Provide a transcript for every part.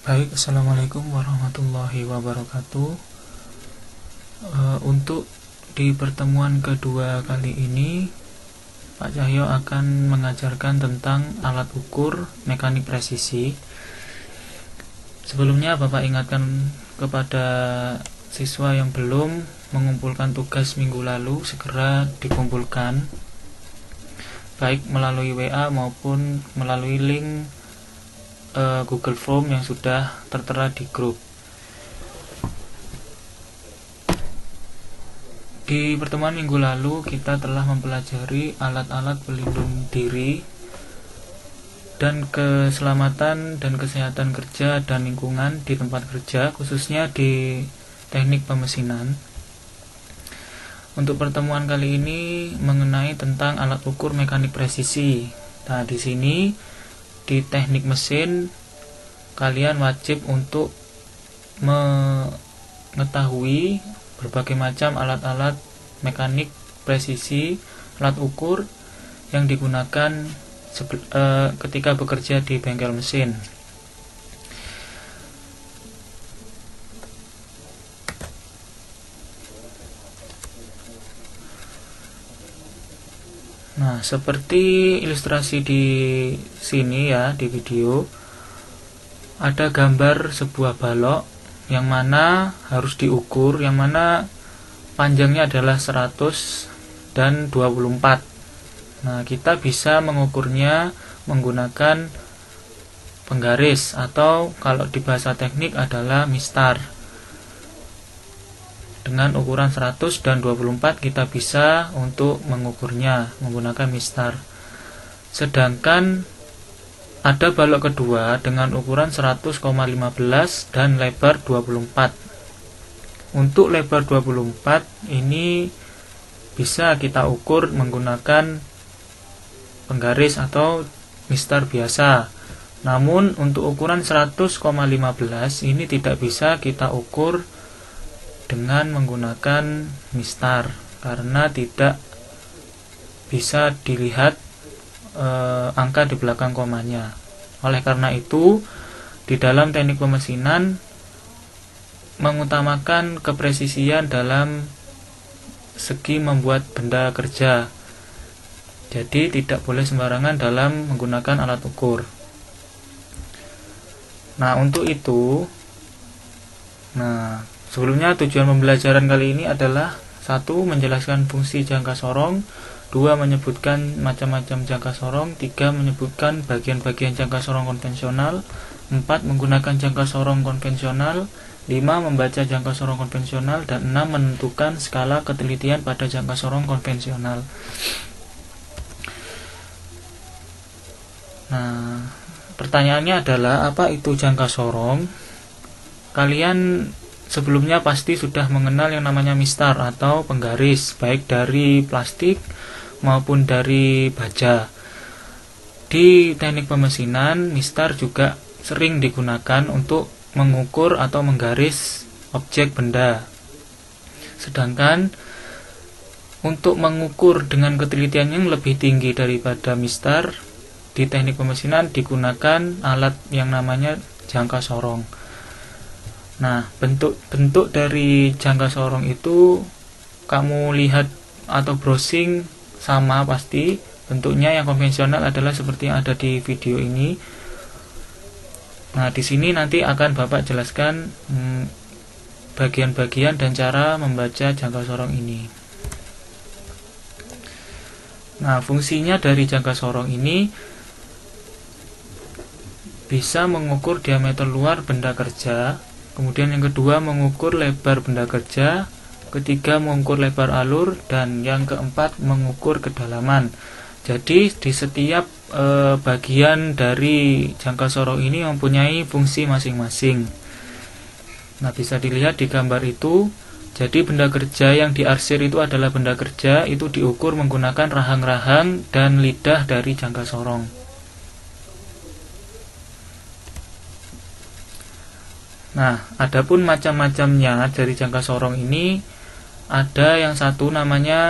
Baik, assalamualaikum warahmatullahi wabarakatuh. Untuk di pertemuan kedua kali ini, Pak Cahyo akan mengajarkan tentang alat ukur mekanik presisi. Sebelumnya Bapak ingatkan kepada siswa yang belum mengumpulkan tugas minggu lalu, segera dikumpulkan, baik melalui WA maupun melalui link Google Form yang sudah tertera di grup. Di pertemuan minggu lalu kita telah mempelajari alat-alat pelindung diri dan keselamatan dan kesehatan kerja dan lingkungan di tempat kerja, khususnya di teknik pemesinan. Untuk pertemuan kali ini mengenai tentang alat ukur mekanik presisi. Nah, di sini di teknik mesin kalian wajib untuk mengetahui berbagai macam alat-alat mekanik presisi, alat ukur yang digunakan ketika bekerja di bengkel mesin. Nah, seperti ilustrasi di sini ya, di video ada gambar sebuah balok yang mana harus diukur, yang mana panjangnya adalah 100 dan 24. Nah, kita bisa mengukurnya menggunakan penggaris atau kalau di bahasa teknik adalah mistar. Dengan ukuran 100 dan 24 kita bisa untuk mengukurnya menggunakan mistar. Sedangkan ada balok kedua dengan ukuran 100,15 dan lebar 24. Untuk lebar 24 ini bisa kita ukur menggunakan penggaris atau mistar biasa. Namun untuk ukuran 100,15 ini tidak bisa kita ukur dengan menggunakan mistar karena tidak bisa dilihat angka di belakang komanya. Oleh karena itu, di dalam teknik pemesinan mengutamakan kepresisian dalam segi membuat benda kerja. Jadi tidak boleh sembarangan dalam menggunakan alat ukur. Nah, untuk itu, sebelumnya tujuan pembelajaran kali ini adalah 1. Menjelaskan fungsi jangka sorong, 2. Menyebutkan macam-macam jangka sorong, 3. Menyebutkan bagian-bagian jangka sorong konvensional, 4. Menggunakan jangka sorong konvensional, 5. Membaca jangka sorong konvensional, dan 6. Menentukan skala ketelitian pada jangka sorong konvensional. Nah, pertanyaannya adalah apa itu jangka sorong? Kalian sebelumnya pasti sudah mengenal yang namanya mistar atau penggaris, baik dari plastik maupun dari baja. Di teknik pemesinan, mistar juga sering digunakan untuk mengukur atau menggaris objek benda. Sedangkan untuk mengukur dengan ketelitian yang lebih tinggi daripada mistar, di teknik pemesinan digunakan alat yang namanya jangka sorong. Nah, bentuk dari jangka sorong itu kamu lihat atau browsing sama pasti. Bentuknya yang konvensional adalah seperti yang ada di video ini. Nah, di sini nanti akan Bapak jelaskan bagian-bagian dan cara membaca jangka sorong ini. Nah, fungsinya dari jangka sorong ini bisa mengukur diameter luar benda kerja. Kemudian yang kedua mengukur lebar benda kerja, ketiga mengukur lebar alur, dan yang keempat mengukur kedalaman. Jadi di setiap bagian dari jangka sorong ini mempunyai fungsi masing-masing. Nah, bisa dilihat di gambar itu. Jadi benda kerja yang diarsir itu adalah benda kerja, itu diukur menggunakan rahang-rahang dan lidah dari jangka sorong. Nah, adapun macam-macamnya dari jangka sorong ini ada yang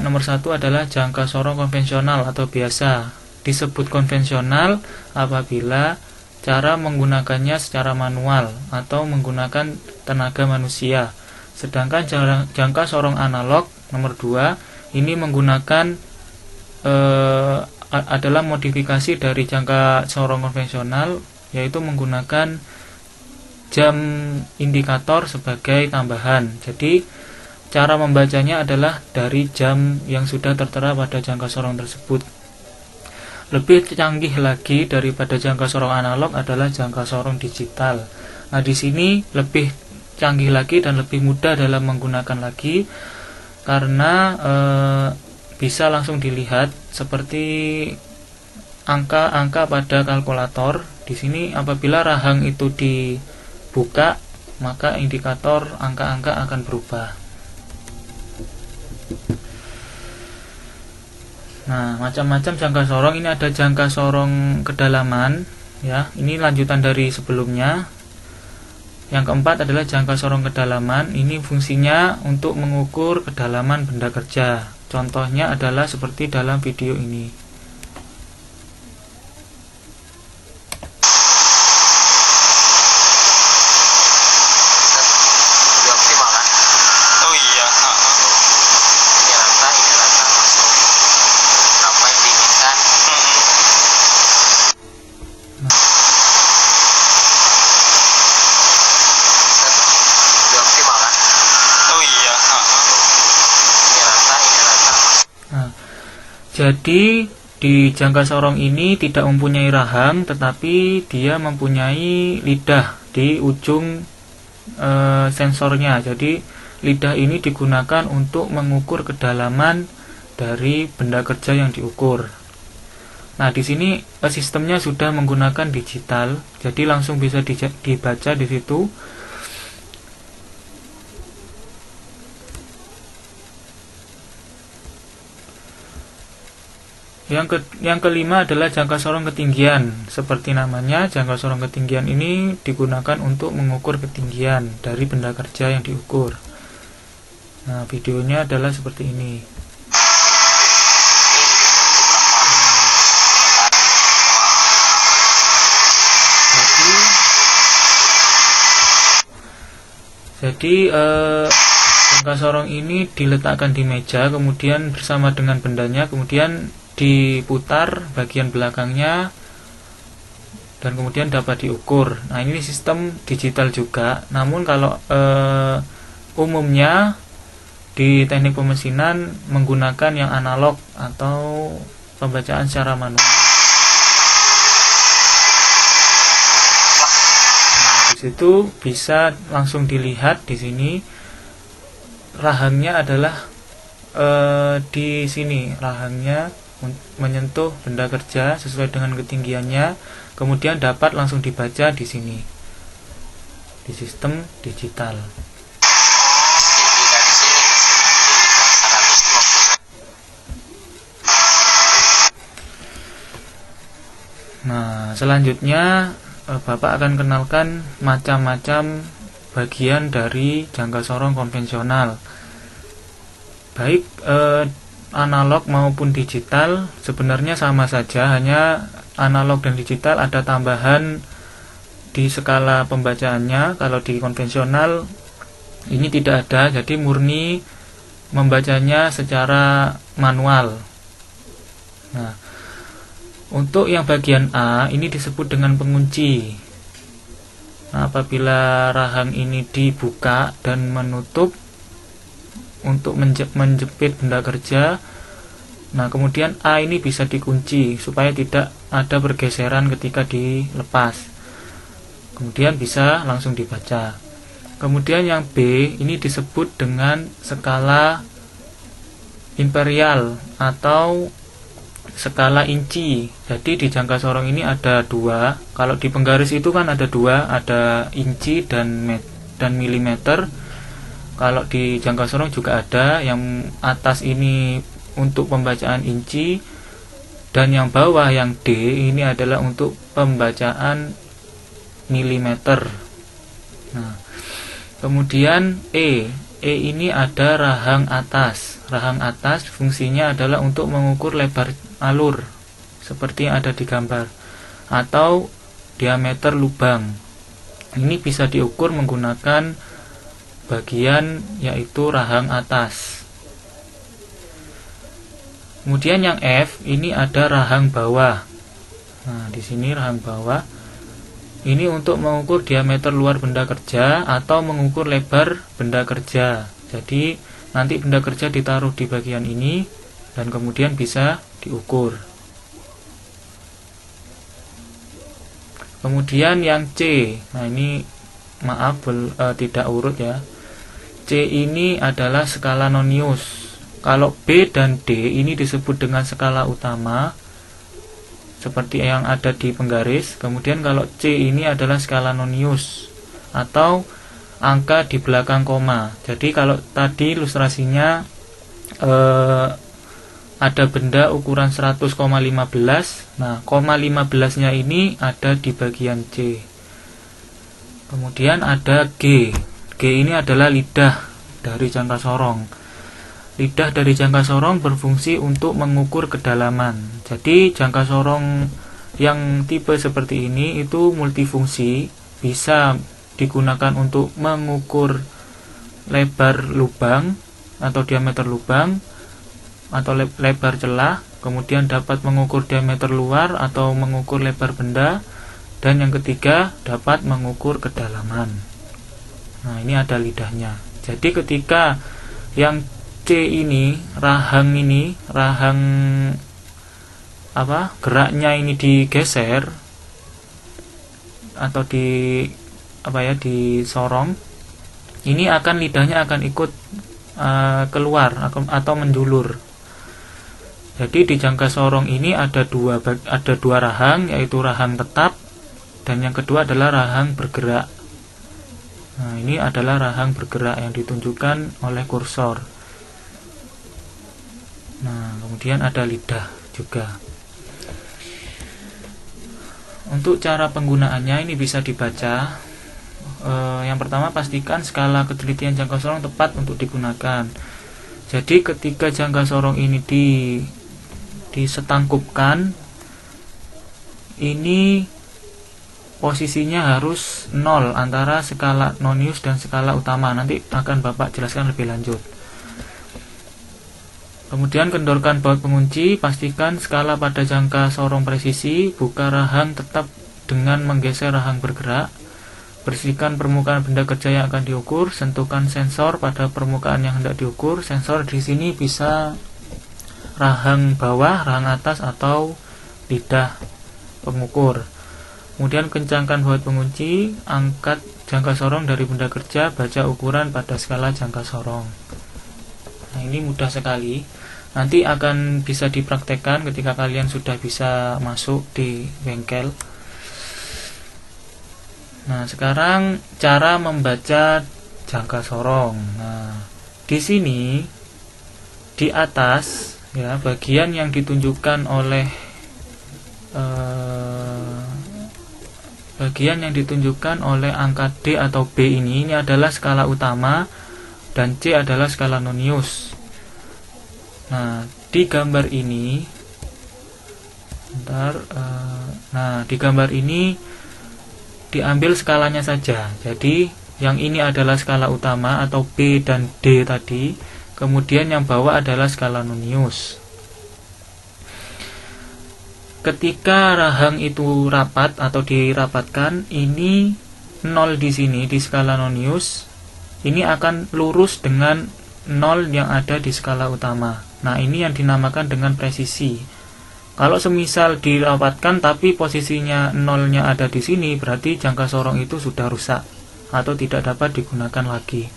nomor satu adalah jangka sorong konvensional atau biasa. Disebut konvensional apabila cara menggunakannya secara manual atau menggunakan tenaga manusia. Sedangkan jangka sorong analog nomor 2 ini menggunakan adalah modifikasi dari jangka sorong konvensional, yaitu menggunakan jam indikator sebagai tambahan. Jadi cara membacanya adalah dari jam yang sudah tertera pada jangka sorong tersebut. Lebih canggih lagi daripada jangka sorong analog adalah jangka sorong digital. Nah, di sini lebih canggih lagi dan lebih mudah dalam menggunakan lagi, karena bisa langsung dilihat seperti angka-angka pada kalkulator. Di sini apabila rahang itu dibuka, maka indikator angka-angka akan berubah. Nah, macam-macam jangka sorong. Ini ada jangka sorong kedalaman, ya. Ini lanjutan dari sebelumnya. Yang keempat adalah jangka sorong kedalaman. Ini fungsinya untuk mengukur kedalaman benda kerja. Contohnya adalah seperti dalam video ini. Jadi di jangka sorong ini tidak mempunyai rahang, tetapi dia mempunyai lidah di ujung sensornya. Jadi lidah ini digunakan untuk mengukur kedalaman dari benda kerja yang diukur. Nah, di sini sistemnya sudah menggunakan digital, jadi langsung bisa dibaca di situ. Yang kelima adalah jangka sorong ketinggian. Seperti namanya, jangka sorong ketinggian ini digunakan untuk mengukur ketinggian dari benda kerja yang diukur. Nah, videonya adalah seperti ini. Jadi jangka sorong ini diletakkan di meja, kemudian bersama dengan bendanya, kemudian diputar bagian belakangnya dan kemudian dapat diukur. Nah, ini sistem digital juga. Namun kalau umumnya di teknik pemesinan menggunakan yang analog atau pembacaan secara manual. Nah, di situ bisa langsung dilihat di sini rahangnya adalah di sini rahangnya menyentuh benda kerja sesuai dengan ketinggiannya, kemudian dapat langsung dibaca di sini di sistem digital. Nah, selanjutnya Bapak akan kenalkan macam-macam bagian dari jangka sorong konvensional, baik analog maupun digital. Sebenarnya sama saja, hanya analog dan digital ada tambahan di skala pembacaannya. Kalau di konvensional ini tidak ada, jadi murni membacanya secara manual. Nah, untuk yang bagian A ini disebut dengan pengunci. Nah, apabila rahang ini dibuka dan menutup untuk menjepit benda kerja, nah kemudian A ini bisa dikunci supaya tidak ada pergeseran ketika dilepas, kemudian bisa langsung dibaca. Kemudian yang B ini disebut dengan skala imperial atau skala inci. Jadi di jangka sorong ini ada dua. Kalau di penggaris itu kan ada dua, ada inci dan milimeter. Kalau di jangka sorong juga ada, yang atas ini untuk pembacaan inci dan yang bawah yang D ini adalah untuk pembacaan milimeter. Nah, kemudian E ini ada rahang atas. Rahang atas fungsinya adalah untuk mengukur lebar alur seperti yang ada di gambar, atau diameter lubang. Ini bisa diukur menggunakan bagian yaitu rahang atas. Kemudian yang F ini ada rahang bawah. Nah, di sini rahang bawah. Ini untuk mengukur diameter luar benda kerja atau mengukur lebar benda kerja. Jadi nanti benda kerja ditaruh di bagian ini dan kemudian bisa diukur. Kemudian yang C, nah ini maaf tidak urut ya. C ini adalah skala nonius. Kalau B dan D ini disebut dengan skala utama seperti yang ada di penggaris. Kemudian kalau C ini adalah skala nonius atau angka di belakang koma. Jadi kalau tadi ilustrasinya ada benda ukuran 100,15. Nah, 15 nya ini ada di bagian C. Kemudian ada G. G ini adalah lidah dari jangka sorong. Lidah dari jangka sorong berfungsi untuk mengukur kedalaman. Jadi jangka sorong yang tipe seperti ini itu multifungsi, bisa digunakan untuk mengukur lebar lubang atau diameter lubang atau lebar celah, kemudian dapat mengukur diameter luar atau mengukur lebar benda, dan yang ketiga dapat mengukur kedalaman. Nah, ini ada lidahnya. Jadi ketika yang C ini, rahang geraknya ini digeser atau disorong, ini akan lidahnya akan ikut keluar atau menjulur. Jadi di jangka sorong ini ada dua rahang, yaitu rahang tetap dan yang kedua adalah rahang bergerak. Nah, ini adalah rahang bergerak yang ditunjukkan oleh kursor. Nah, kemudian ada lidah juga. Untuk cara penggunaannya ini bisa dibaca. Yang pertama, pastikan skala ketelitian jangka sorong tepat untuk digunakan. Jadi ketika jangka sorong ini disetangkupkan, ini posisinya harus 0 antara skala nonius dan skala utama. Nanti akan Bapak jelaskan lebih lanjut. Kemudian kendorkan baut pengunci, pastikan skala pada jangka sorong presisi, buka rahang tetap dengan menggeser rahang bergerak. Bersihkan permukaan benda kerja yang akan diukur, sentuhkan sensor pada permukaan yang hendak diukur. Sensor di sini bisa rahang bawah, rahang atas, atau lidah pengukur. Kemudian kencangkan baut pengunci, angkat jangka sorong dari benda kerja, baca ukuran pada skala jangka sorong. Nah, ini mudah sekali. Nanti akan bisa dipraktekkan ketika kalian sudah bisa masuk di bengkel. Nah, sekarang cara membaca jangka sorong. Nah, di sini di atas ya, bagian yang ditunjukkan oleh angka D atau B ini adalah skala utama dan C adalah skala nonius. Nah, di gambar ini di gambar ini diambil skalanya saja. Jadi yang ini adalah skala utama atau B dan D tadi, kemudian yang bawah adalah skala nonius. Ketika rahang itu rapat atau dirapatkan, ini 0 di sini di skala nonius, ini akan lurus dengan 0 yang ada di skala utama. Nah, ini yang dinamakan dengan presisi. Kalau semisal dirapatkan tapi posisinya 0-nya ada di sini, berarti jangka sorong itu sudah rusak atau tidak dapat digunakan lagi.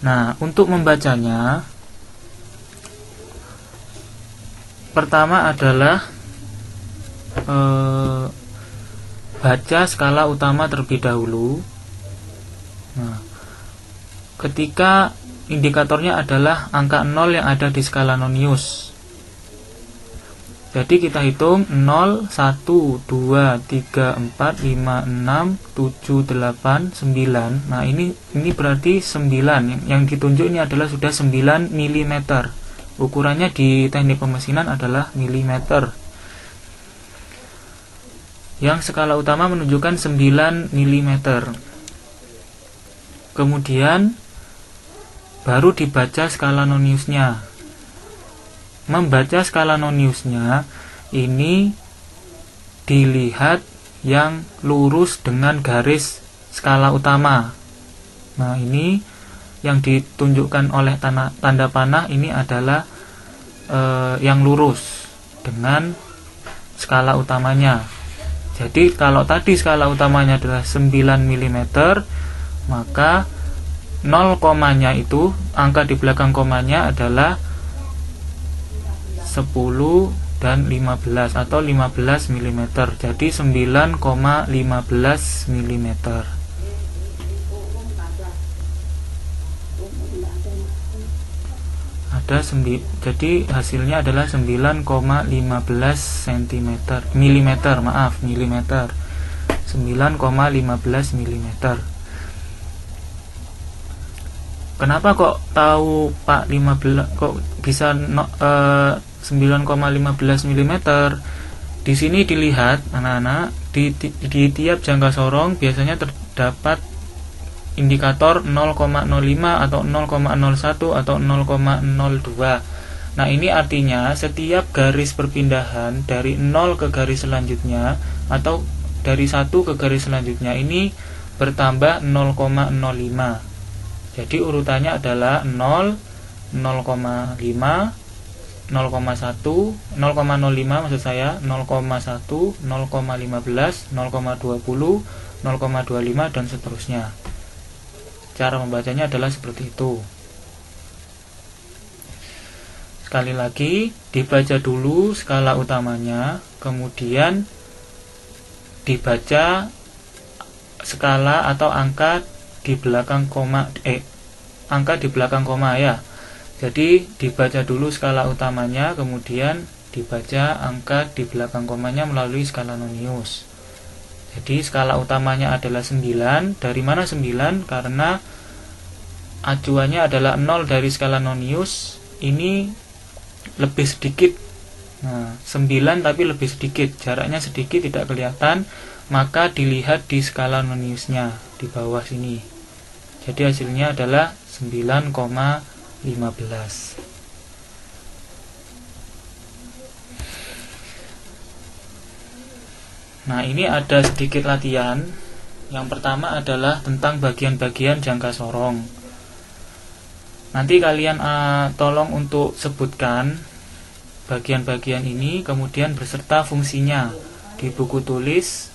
Nah, untuk membacanya, pertama adalah baca skala utama terlebih dahulu. Nah, ketika indikatornya adalah angka 0 yang ada di skala nonius. Jadi kita hitung 0, 1, 2, 3, 4, 5, 6, 7, 8, 9. Nah, ini berarti 9. Yang ditunjuk ini adalah sudah 9 mm. Ukurannya di teknik pemesinan adalah mm. yang skala utama menunjukkan 9 mm. Kemudian baru dibaca skala noniusnya. Membaca skala noniusnya ini dilihat yang lurus dengan garis skala utama. Nah, ini yang ditunjukkan oleh tanda panah ini adalah yang lurus dengan skala utamanya. Jadi kalau tadi skala utamanya adalah 9 mm, maka 0 komanya itu, angka di belakang komanya adalah 10 dan 15 atau 15 mm. Jadi 9,15 mm. Jadi hasilnya adalah 9,15 cm mm. 9,15 mm. Kenapa kok tahu Pak 15 kok bisa 9,15 mm? Di sini dilihat anak-anak, di tiap jangka sorong biasanya terdapat indikator 0,05 atau 0,01 atau 0,02. Nah, ini artinya setiap garis perpindahan dari 0 ke garis selanjutnya atau dari 1 ke garis selanjutnya ini bertambah 0,05. Jadi urutannya adalah 0, 0,5, 0,1, 0,05 maksud saya, 0,1, 0,15, 0,20, 0,25 dan seterusnya. Cara membacanya adalah seperti itu. Sekali lagi, dibaca dulu skala utamanya, kemudian dibaca skala atau angka di belakang koma, angka di belakang koma ya. Jadi dibaca dulu skala utamanya, kemudian dibaca angka di belakang komanya melalui skala nonius. Jadi skala utamanya adalah 9. Dari mana 9? Karena acuannya adalah 0 dari skala nonius. Ini lebih sedikit. Nah, 9 tapi lebih sedikit. Jaraknya sedikit, tidak kelihatan. Maka dilihat di skala noniusnya di bawah sini. Jadi hasilnya adalah 9,15. Nah, ini ada sedikit latihan. Yang pertama adalah tentang bagian-bagian jangka sorong. Nanti kalian tolong untuk sebutkan bagian-bagian ini, kemudian beserta fungsinya di buku tulis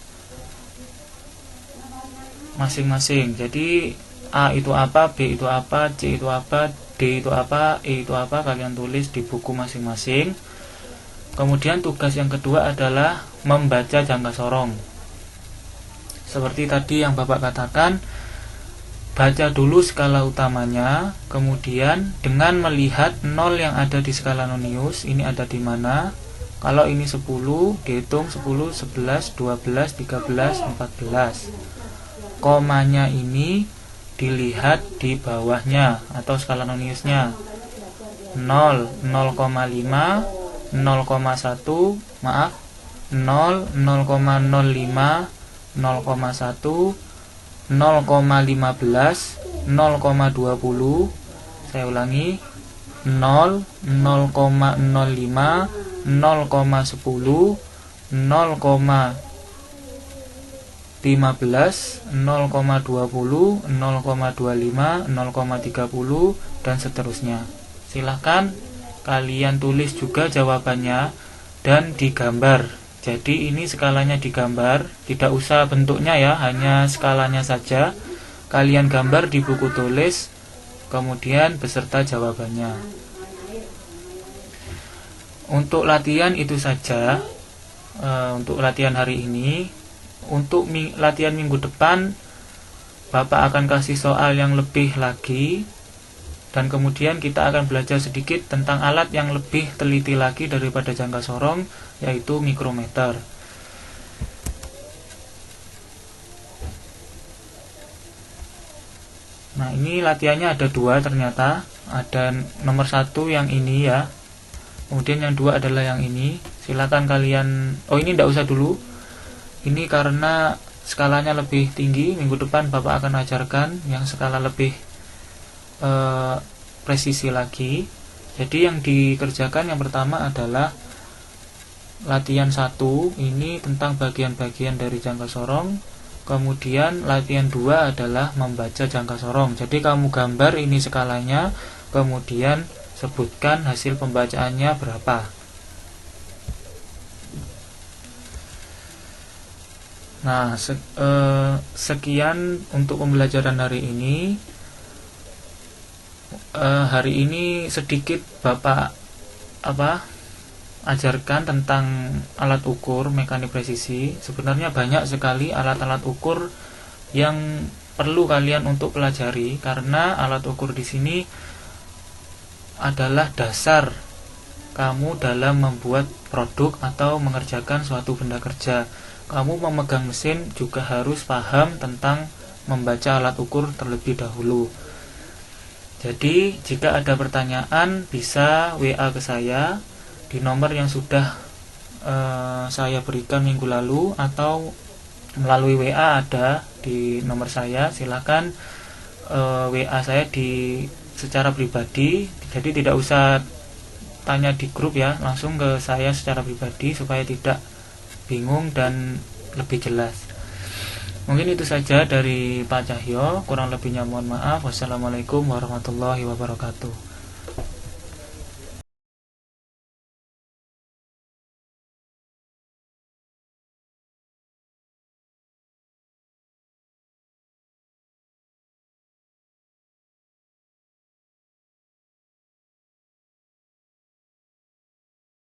masing-masing. Jadi A itu apa, B itu apa, C itu apa, D itu apa, E itu apa, kalian tulis di buku masing-masing. Kemudian tugas yang kedua adalah membaca jangka sorong. Seperti tadi yang Bapak katakan, baca dulu skala utamanya, kemudian dengan melihat 0 yang ada di skala nonius, ini ada di mana. Kalau ini 10, dihitung 10, 11, 12, 13, 14. Komanya ini dilihat di bawahnya atau skala noniusnya. 0, 0,5, 0,1, maaf, 0, 0,05, 0,1, 0,15, 0,20. Saya ulangi, 0, 0,05, 0,10, 0,15, 0,20, 0,25, 0,30 dan seterusnya. Silahkan kalian tulis juga jawabannya dan digambar. Jadi ini skalanya digambar, tidak usah bentuknya ya, hanya skalanya saja. Kalian gambar di buku tulis, kemudian beserta jawabannya. Untuk latihan itu saja, untuk latihan hari ini. Untuk latihan minggu depan, Bapak akan kasih soal yang lebih lagi. Dan kemudian kita akan belajar sedikit tentang alat yang lebih teliti lagi daripada jangka sorong, yaitu mikrometer. Nah, ini latihannya ada 2 ternyata. Ada nomor 1 yang ini ya, kemudian yang 2 adalah yang ini. Silakan kalian, ini tidak usah dulu. Ini karena skalanya lebih tinggi. Minggu depan Bapak akan ajarkan yang skala lebih presisi lagi. Jadi yang dikerjakan yang pertama adalah latihan 1, ini tentang bagian-bagian dari jangka sorong. Kemudian latihan 2 adalah membaca jangka sorong. Jadi kamu gambar ini skalanya, kemudian sebutkan hasil pembacaannya berapa. Nah, sekian untuk pembelajaran hari ini. Hari ini sedikit Bapak ajarkan tentang alat ukur mekanik presisi. Sebenarnya banyak sekali alat-alat ukur yang perlu kalian untuk pelajari, karena alat ukur di sini adalah dasar kamu dalam membuat produk atau mengerjakan suatu benda kerja. Kamu memegang mesin juga harus paham tentang membaca alat ukur terlebih dahulu. Jadi jika ada pertanyaan bisa WA ke saya di nomor yang sudah saya berikan minggu lalu, atau melalui WA ada di nomor saya. Silakan WA saya secara pribadi. Jadi tidak usah tanya di grup ya, langsung ke saya secara pribadi supaya tidak bingung dan lebih jelas. Mungkin itu saja dari Pak Cahyo, kurang lebihnya mohon maaf. Wassalamualaikum warahmatullahi wabarakatuh.